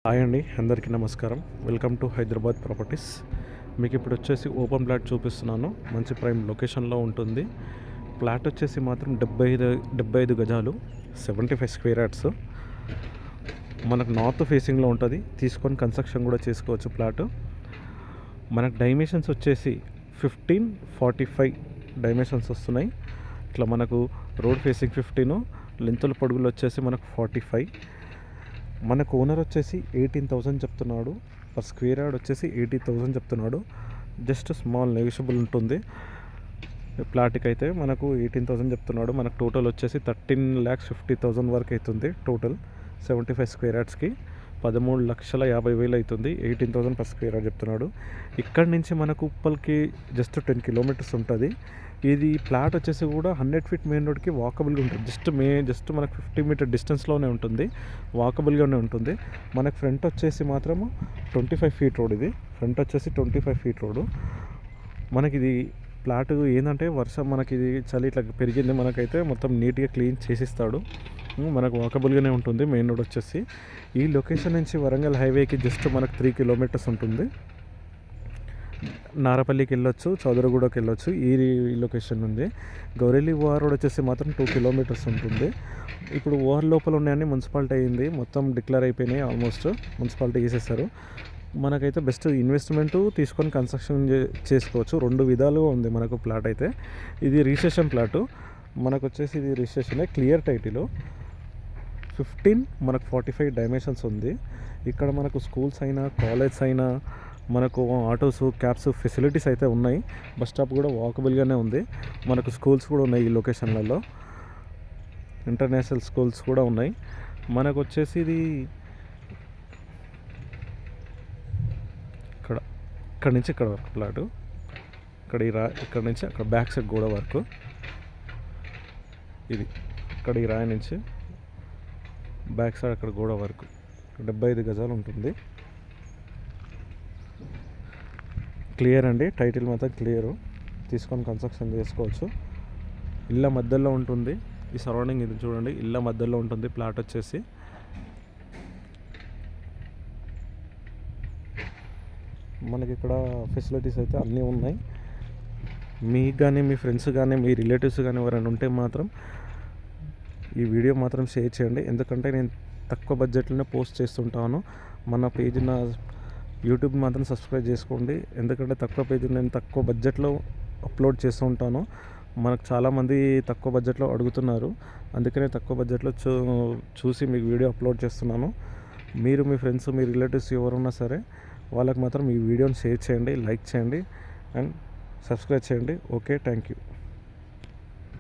Hi అండి, అందరికీ నమస్కారం. Welcome to Hyderabad properties. మీకు ఇప్పుడు వచ్చేసి ఓపెన్ ప్లాట్ చూపిస్తున్నాను. మంచి ప్రైమ్ లొకేషన్లో ఉంటుంది. ప్లాట్ వచ్చేసి మాత్రం 75 గజాలు, 75 స్క్వేర్ యార్డ్స్. మనకు నార్త్ ఫేసింగ్లో ఉంటుంది. తీసుకొని కన్స్ట్రక్షన్ కూడా చేసుకోవచ్చు. ప్లాట్ మనకు డైమెన్షన్స్ వచ్చేసి 15-45 డైమెన్షన్స్ వస్తున్నాయి. ఇట్లా మనకు రోడ్ ఫేసింగ్ 15, లెంతుల పొడుగులు వచ్చేసి మనకు 45. మనకు ఓనర్ వచ్చేసి 18,000 చెప్తున్నాడు. పర్ స్క్వేర్ యార్డ్ వచ్చేసి 80,000 చెప్తున్నాడు. జస్ట్ స్మాల్ నెగోషియబుల్ ఉంటుంది. ప్లాట్కి అయితే మనకు 18,000 చెప్తున్నాడు. మనకు టోటల్ వచ్చేసి 13,50,000 వరకు అవుతుంది. టోటల్ 75 స్క్వేర్ యార్డ్స్కి 13,50,000 అవుతుంది. 18,000 పర్ స్క్వేర్ యార్డ్ చెప్తున్నాడు. ఇక్కడ నుంచి మనకు ఉప్పల్కి జస్ట్ 10 కిలోమీటర్స్ ఉంటుంది. ఇది ప్లాట్ వచ్చేసి కూడా 100 ఫీట్ మెయిన్ రోడ్కి వాకబుల్గా ఉంటుంది. జస్ట్ మనకు 50 మీటర్ డిస్టెన్స్లోనే ఉంటుంది. వాకబుల్గానే ఉంటుంది. మనకు ఫ్రంట్ వచ్చేసి మాత్రము 25 ఫీట్ రోడ్. ఇది ఫ్రంట్ వచ్చేసి 25 ఫీట్ రోడ్. మనకి ఇది ప్లాట్ ఏంటంటే వర్షం మనకి ఇది చలి ఇట్లా పెరిగింది, మనకైతే మొత్తం నీట్గా క్లీన్ చేసిస్తాడు. మనకు వాకబుల్గానే ఉంటుంది. మెయిన్ రోడ్ వచ్చేసి ఈ లొకేషన్ నుంచి వరంగల్ హైవేకి జస్ట్ మనకు 3 కిలోమీటర్స్ ఉంటుంది. నారపల్లికి వెళ్ళొచ్చు, చౌదరగూడకి వెళ్ళొచ్చు. ఈ లొకేషన్ ఉంది. గౌరెల్లి ఓఆర్ రోడ్ వచ్చేసి మాత్రం 2 కిలోమీటర్స్ ఉంటుంది. ఇప్పుడు ఓఆర్ లోపల ఉన్నాయని మున్సిపాలిటీ అయింది, మొత్తం డిక్లేర్ అయిపోయినాయి. ఆల్మోస్ట్ మున్సిపాలిటీ చేసేసారు. మనకైతే బెస్ట్ ఇన్వెస్ట్మెంట్ తీసుకొని కన్స్ట్రక్షన్ చేసుకోవచ్చు. 2 విధాలుగా ఉంది మనకు ప్లాట్ అయితే. ఇది రిజిస్ట్రేషన్ ప్లాటు. మనకు వచ్చేసి ఇది రిజిస్ట్రేషనే, క్లియర్ టైటిల్. 15 మనకు 45 డైమెన్షన్స్ ఉంది. ఇక్కడ మనకు స్కూల్స్ అయినా కాలేజ్ అయినా మనకు ఆటోస్, క్యాబ్స్ ఫెసిలిటీస్ అయితే ఉన్నాయి. బస్ స్టాప్ కూడా వాకబుల్గానే ఉంది. మనకు స్కూల్స్ కూడా ఉన్నాయి ఈ లొకేషన్లలో. ఇంటర్నేషనల్ స్కూల్స్ కూడా ఉన్నాయి. మనకు వచ్చేసి ఇది ఇక్కడ నుంచి ఇక్కడ వరకు ప్లాటు. ఇక్కడ నుంచి అక్కడ బ్యాక్ సైడ్ గోడ వరకు. ఇది ఇక్కడ ఈ రాయి నుంచి బ్యాక్ సైడ్ అక్కడ గోడ వరకు 75 గజాలు ఉంటుంది. క్లియర్ అండి, టైటిల్ మాత్రం క్లియరు. తీసుకొని కన్స్ట్రక్షన్ చేసుకోవచ్చు. ఇళ్ళ మధ్యలో ఉంటుంది. ఈ సరౌండింగ్ ఇది చూడండి, ఇళ్ళ మధ్యలో ఉంటుంది ప్లాట్ వచ్చేసి. మనకి ఇక్కడ ఫెసిలిటీస్ అయితే అన్నీ ఉన్నాయి. మీకు కానీ, మీ ఫ్రెండ్స్ కానీ, మీ రిలేటివ్స్ కానీ ఎవరైనా ఉంటే మాత్రం ఈ వీడియో మాత్రం షేర్ చేయండి. ఎందుకంటే నేను తక్కువ బడ్జెట్లోనే పోస్ట్ చేస్తుంటాను. మన పేజ్ నా యూట్యూబ్ మాత్రం సబ్స్క్రైబ్ చేసుకోండి. ఎందుకంటే తక్కువ పేజ్ నేను తక్కువ బడ్జెట్లో అప్లోడ్ చేస్తూ ఉంటాను. మనకు చాలామంది తక్కువ బడ్జెట్లో అడుగుతున్నారు. అందుకనే తక్కువ బడ్జెట్లో చూసి మీకు వీడియో అప్లోడ్ చేస్తున్నాను. మీరు మీ ఫ్రెండ్స్, మీ రిలేటివ్స్ ఎవరున్నా సరే వాళ్ళకి మాత్రం ఈ వీడియోని షేర్ చేయండి, లైక్ చేయండి అండ్ సబ్స్క్రైబ్ చేయండి. Okay, thank you.